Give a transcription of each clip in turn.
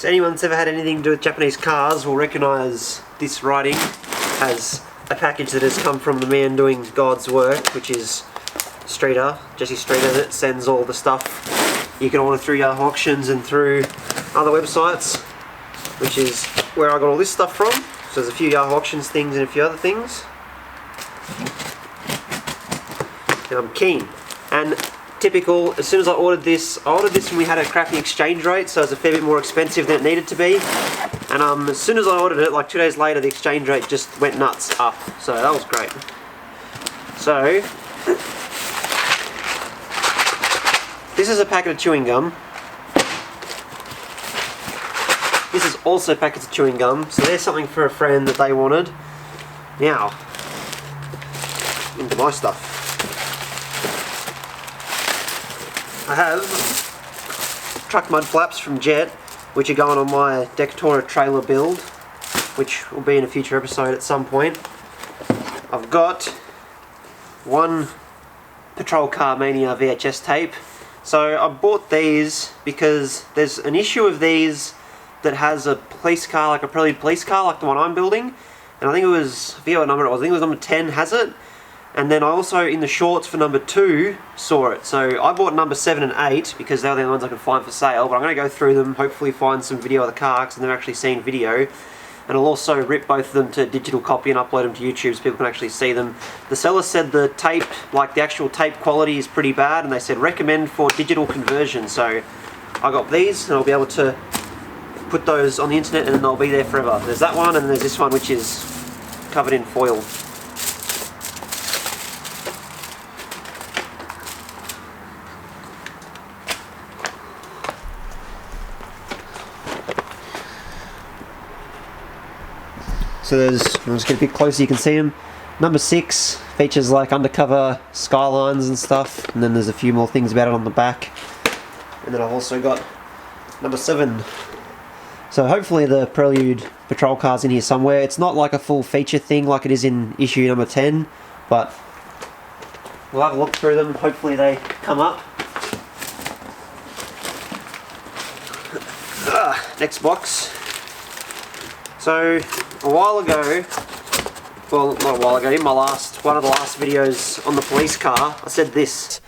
So anyone that's ever had anything to do with Japanese cars will recognise this writing as a package that has come from the man doing God's work, which is Streeter, Jesse Streeter, that sends all the stuff you can order through Yahoo Auctions and through other websites, which is where I got all this stuff from. So there's a few Yahoo Auctions things and a few other things. And I'm keen. And typical, as soon as I ordered this when we had a crappy exchange rate, so it was a fair bit more expensive than it needed to be. And as soon as I ordered it, like 2 days later, the exchange rate just went nuts up. So that was great. So this is a packet of chewing gum. This is also packets of chewing gum. So there's something for a friend that they wanted. Now, into my stuff. I have truck mud flaps from Jet, which are going on my Decatura trailer build, which will be in a future episode at some point. I've got one Patrol Car Mania VHS tape. So I bought these because there's an issue of these that has a police car, like a prelude police car, like the one I'm building. And I think it was, I forget what number it was, I think it was number 10 has it. And then I also, in the shorts for number 2, saw it. So I bought number 7 and 8 because they were the only ones I could find for sale. But I'm going to go through them, hopefully find some video of the car because I've never actually seen video. And I'll also rip both of them to digital copy and upload them to YouTube so people can actually see them. The seller said the tape, like the actual tape quality, is pretty bad, and they said recommend for digital conversion. So I got these, and I'll be able to put those on the internet, and then they'll be there forever. There's that one, and there's this one, which is covered in foil. So there's, I'll just get a bit closer, you can see them. Number 6 features like undercover skylines and stuff, and then there's a few more things about it on the back. And then I've also got number 7. So hopefully the Prelude patrol car's in here somewhere. It's not like a full feature thing like it is in issue number 10, but we'll have a look through them. Hopefully they come up. Next box. So a while ago, well not a while ago, in one of the last videos on the police car, I said this,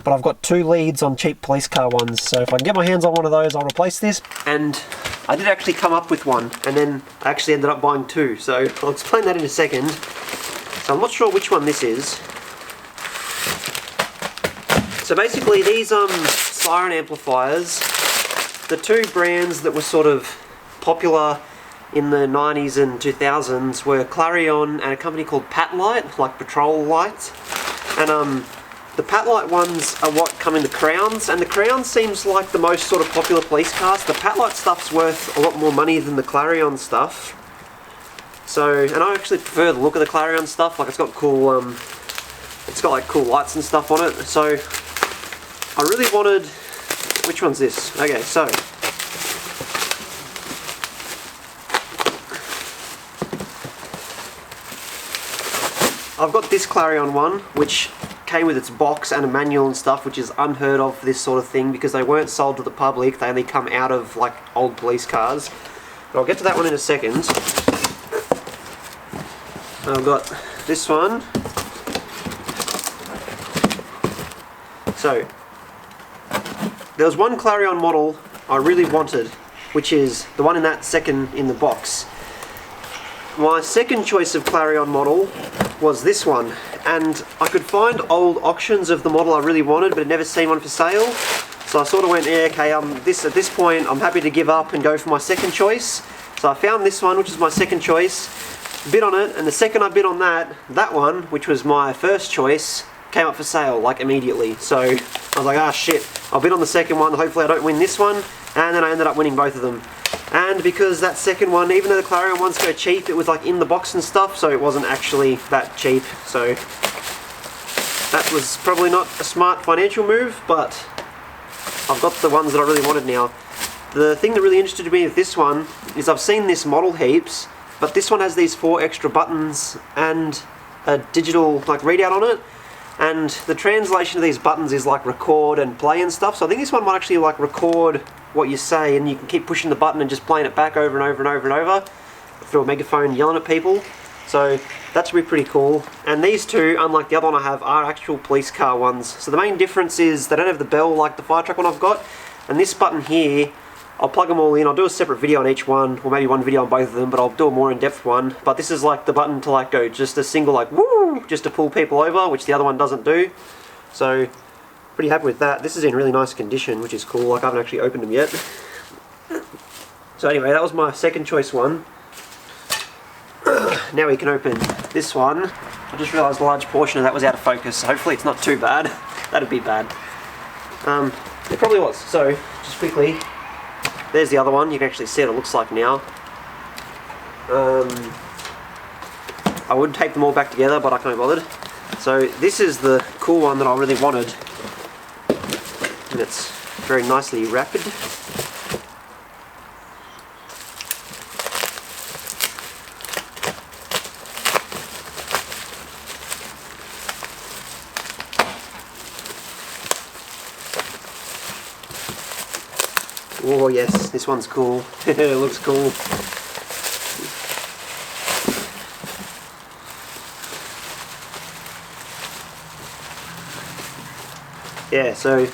but I've got 2 leads on cheap police car ones, so if I can get my hands on one of those I'll replace this. And I did actually come up with one, and then I actually ended up buying 2, so I'll explain that in a second. So I'm not sure which one this is. So basically these Siren amplifiers, the 2 brands that were sort of popular in the 90s and 2000s were Clarion and a company called Patrol, like Patrol Light. And the Patrol ones are what come in the Crowns, and the Crown seems like the most sort of popular police cars. The Patrol stuff's worth a lot more money than the Clarion stuff. So, and I actually prefer the look of the Clarion stuff. Like it's got cool, it's got like cool lights and stuff on it. So I really wanted, which one's this? Okay, so I've got this Clarion one, which came with its box and a manual and stuff, which is unheard of for this sort of thing because they weren't sold to the public. They only come out of like old police cars. But I'll get to that one in a second. I've got this one. So there was one Clarion model I really wanted, which is the one in that second in the box. My second choice of Clarion model was this one, and I could find old auctions of the model I really wanted, but I'd never seen one for sale. So I sort of went, yeah, okay, at this point I'm happy to give up and go for my second choice. So I found this one, which is my second choice, bid on it, and the second I bid on that one, which was my first choice, came up for sale, like immediately. So I was like, ah shit, I'll bid on the second one, hopefully I don't win this one, and then I ended up winning both of them. And because that second one, even though the Clarion ones go cheap, it was like in the box and stuff, so it wasn't actually that cheap. So that was probably not a smart financial move, but I've got the ones that I really wanted now. The thing that really interested me with this one is I've seen this model heaps, but this one has these 4 extra buttons and a digital like readout on it. And the translation of these buttons is like record and play and stuff, so I think this one might actually like record what you say, and you can keep pushing the button and just playing it back over and over and over and over through a megaphone, yelling at people. So that should be pretty cool. And these two, unlike the other one I have, are actual police car ones. So the main difference is they don't have the bell like the fire truck one I've got, and this button here, I'll plug them all in. I'll do a separate video on each one, or maybe one video on both of them, but I'll do a more in-depth one. But this is like the button to like go just a single like woo, just to pull people over, which the other one doesn't do. So pretty happy with that. This is in really nice condition, which is cool. Like I haven't actually opened them yet. So anyway, that was my second choice one. Now we can open this one. I just realised a large portion of that was out of focus, so hopefully it's not too bad. That'd be bad. It probably was. So just quickly, there's the other one. You can actually see what it looks like now. I would tape them all back together, but I can't be bothered. So this is the cool one that I really wanted, and it's very nicely wrapped. Oh yes, this one's cool. It looks cool. Yeah, so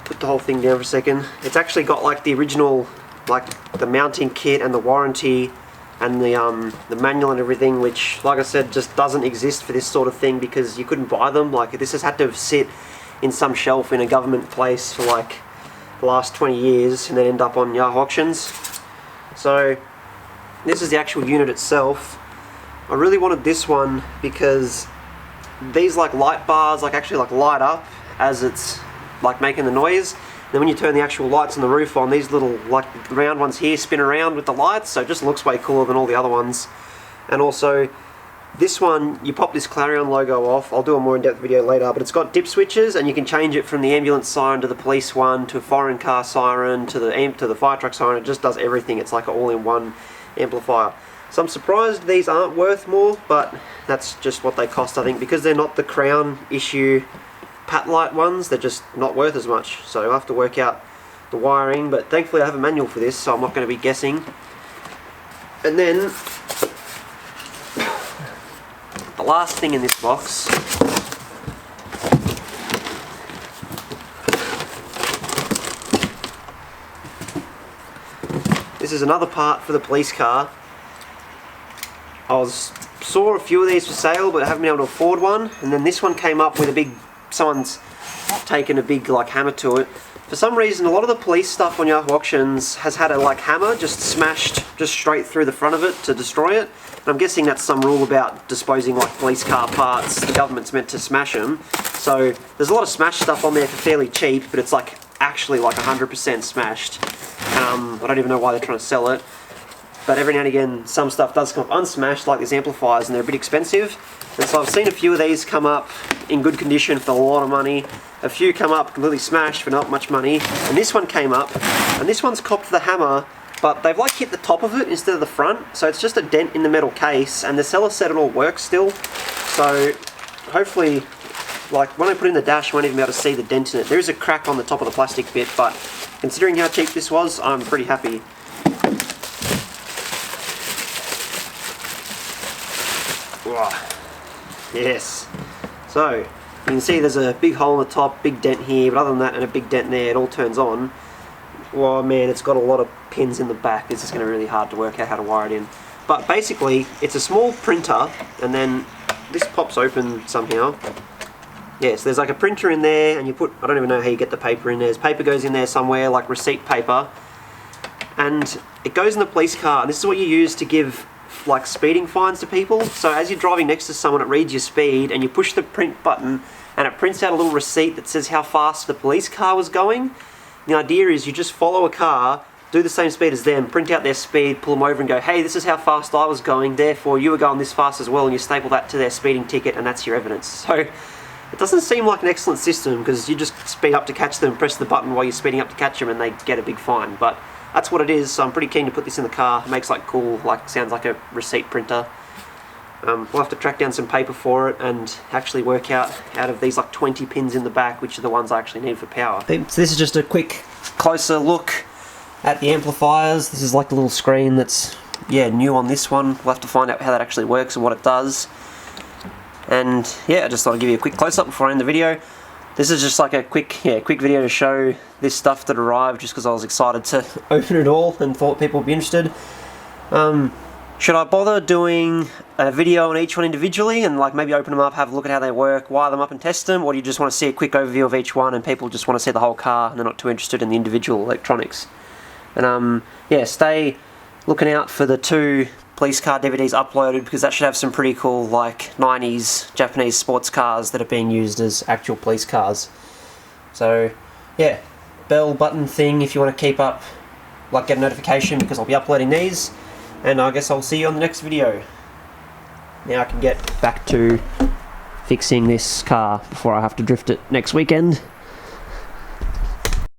put the whole thing down for a second. It's actually got like the original, like the mounting kit and the warranty and the manual and everything, which, like I said, just doesn't exist for this sort of thing because you couldn't buy them. Like this has had to sit in some shelf in a government place for like the last 20 years and then end up on Yahoo auctions. So this is the actual unit itself. I really wanted this one because these like light bars like actually like light up as it's like making the noise. Then when you turn the actual lights on the roof on, these little like round ones here spin around with the lights, so it just looks way cooler than all the other ones. And also this one, you pop this Clarion logo off. I'll do a more in-depth video later, but it's got dip switches and you can change it from the ambulance siren to the police one to a foreign car siren to the fire truck siren. It just does everything. It's like an all-in-one amplifier. So I'm surprised these aren't worth more, but that's just what they cost, I think, because they're not the Crown issue Pat-Light ones. They're just not worth as much. So I'll have to work out the wiring, but thankfully I have a manual for this, so I'm not going to be guessing. And then the last thing in this box this is another part for the police car. I saw a few of these for sale, but I haven't been able to afford one. And then this one came up with a big, someone's taken a big like hammer to it. For some reason, a lot of the police stuff on Yahoo auctions has had a like hammer just smashed just straight through the front of it to destroy it. And I'm guessing that's some rule about disposing like police car parts. The government's meant to smash them. So there's a lot of smashed stuff on there for fairly cheap, but it's like actually like 100% smashed. I don't even know why they're trying to sell it. But every now and again, some stuff does come up unsmashed, like these amplifiers, and they're a bit expensive. And so I've seen a few of these come up in good condition for a lot of money. A few come up completely smashed for not much money. And this one came up, and this one's copped the hammer, but they've like hit the top of it instead of the front. So it's just a dent in the metal case, and the seller said it all works still. So hopefully, like when I put in the dash, you won't even be able to see the dent in it. There is a crack on the top of the plastic bit, but considering how cheap this was, I'm pretty happy. Yes. So you can see there's a big hole in the top, big dent here, but other than that and a big dent there, it all turns on. Oh man, it's got a lot of pins in the back. This is going to be really hard to work out how to wire it in. But basically, it's a small printer, and then this pops open somehow. Yes, there's like a printer in there, and you put, I don't even know how you get the paper in there. There's paper goes in there somewhere, like receipt paper. And it goes in the police car, and this is what you use to give like speeding fines to people. So as you're driving next to someone, it reads your speed, and you push the print button, and it prints out a little receipt that says how fast the police car was going. The idea is you just follow a car, do the same speed as them, print out their speed, pull them over and go, hey, this is how fast I was going, therefore you were going this fast as well, and you staple that to their speeding ticket, and that's your evidence. So it doesn't seem like an excellent system, because you just speed up to catch them, press the button while you're speeding up to catch them, and they get a big fine. But that's what it is, so I'm pretty keen to put this in the car. It makes like cool, like sounds like a receipt printer. We'll have to track down some paper for it and actually work out of these like 20 pins in the back which are the ones I actually need for power. So this is just a quick closer look at the amplifiers. This is like the little screen that's new on this one. We'll have to find out how that actually works and what it does. And I just thought I'd give you a quick close-up before I end the video. This is just like a quick video to show this stuff that arrived, just because I was excited to open it all and thought people would be interested. Should I bother doing a video on each one individually and like maybe open them up, have a look at how they work, wire them up and test them, or do you just want to see a quick overview of each one and people just want to see the whole car and they're not too interested in the individual electronics? And stay looking out for the 2 police car DVDs uploaded, because that should have some pretty cool like 90s Japanese sports cars that are being used as actual police cars. So bell button thing if you want to keep up, like get a notification, because I'll be uploading these. And I guess I'll see you on the next video. Now I can get back to fixing this car before I have to drift it next weekend.